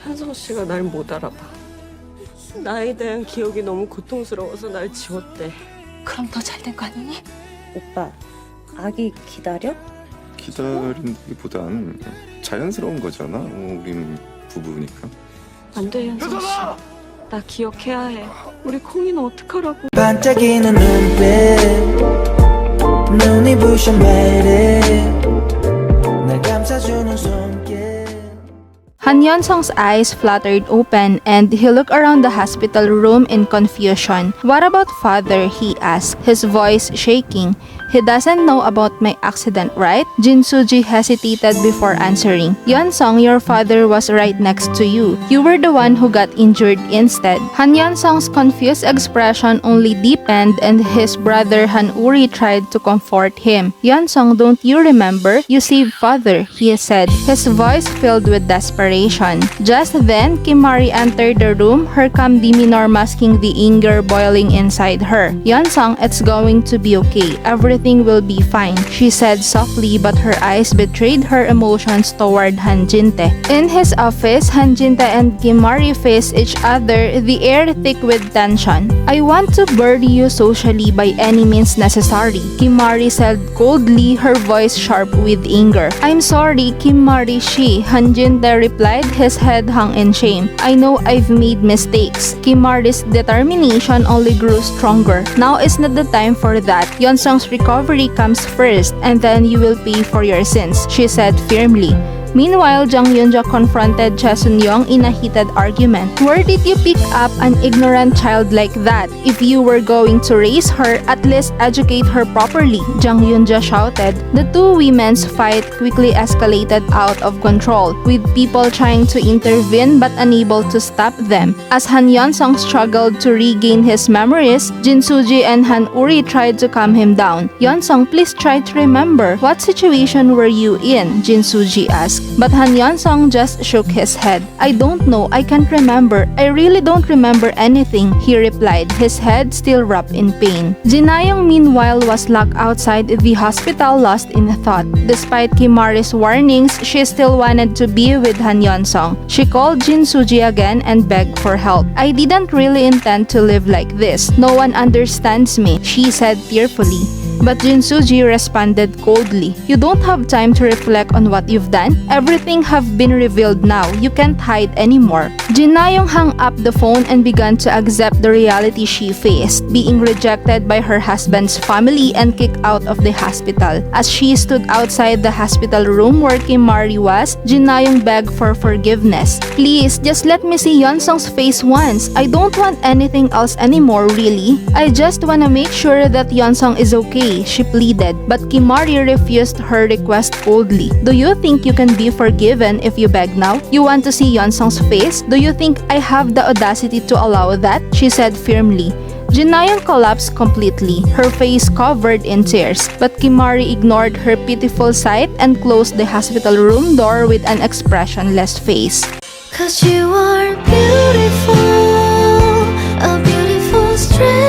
현성 씨가 날 못 알아봐. 나에 대한 기억이 너무 고통스러워서 날 지웠대. 그럼 더 잘 된 거 아니니? 오빠, 아기 기다려? 기다린다기보단 자연스러운 거잖아. 우린 부부니까. 안 돼, 현성 씨. 나 기억해야 해. 우리 콩이는 어떡하라고. 반짝이는 눈빛 눈이 부셔 매일 날 감싸주는 손길. Han Yeon-sung's eyes fluttered open and he looked around the hospital room in confusion. What about father? He asked, his voice shaking. He doesn't know about my accident, right? Jin Soo Ji hesitated before answering. Yeon-sung, your father was right next to you. You were the one who got injured instead. Han Yeon-sung's confused expression only deepened and his brother Han Uri tried to comfort him. Yeon-sung, don't you remember? You saved father, he said, his voice filled with desperation. Just then, Kim Mari entered the room, her calm demeanor masking the anger boiling inside her. Yeon-sung, it's going to be okay. Everything will be fine, she said softly, but her eyes betrayed her emotions toward Han Jin-tae. In his office, Han Jin-tae and Kim Mari faced each other, the air thick with tension. I want to bury you socially by any means necessary, Kim Mari said coldly, her voice sharp with anger. I'm sorry, Kim Mari, Han Jin-tae replied, his head hung in shame. I know I've made mistakes. Kim Mari's determination only grew stronger. Now is not the time for that. Yeon-sung's recovery comes first, and then you will pay for your sins, she said firmly. Meanwhile, Jang Yoon-ja confronted Chae Sun-young in a heated argument. Where did you pick up an ignorant child like that? If you were going to raise her, at least educate her properly, Jang Yoon-ja shouted. The two women's fight quickly escalated out of control, with people trying to intervene but unable to stop them. As Han Yeon-sung struggled to regain his memories, Jin Soo Ji and Han Uri tried to calm him down. Yeon-sung, please try to remember. What situation were you in? Jin Soo Ji asked. But Han Yeon-sung just shook his head. I don't know, I can't remember. I really don't remember anything, he replied, his head still wrapped in pain. Jinayong meanwhile was locked outside the hospital lost in thought. Despite Kim Mari's warnings, she still wanted to be with Han Yeon-sung. She called Jin Soo Ji again and begged for help. I didn't really intend to live like this. No one understands me, she said tearfully. But Jin Soo Ji responded coldly. You don't have time to reflect on what you've done. Everything have been revealed now. You can't hide anymore. Jinayong hung up the phone and began to accept the reality she faced, being rejected by her husband's family and kicked out of the hospital. As she stood outside the hospital room where Kim Mari was, Jinayong begged for forgiveness. Please, just let me see Yeon-sung's face once. I don't want anything else anymore, really. I just wanna make sure that Yeon-sung is okay, she pleaded, but Kim Mari refused her request coldly. Do you think you can be forgiven if you beg now? You want to see Yeon-sung's face? Do you think I have the audacity to allow that? She said firmly. Jinayong collapsed completely, her face covered in tears, but Kim Mari ignored her pitiful sight and closed the hospital room door with an expressionless face. 'Cause you are beautiful, a beautiful stranger.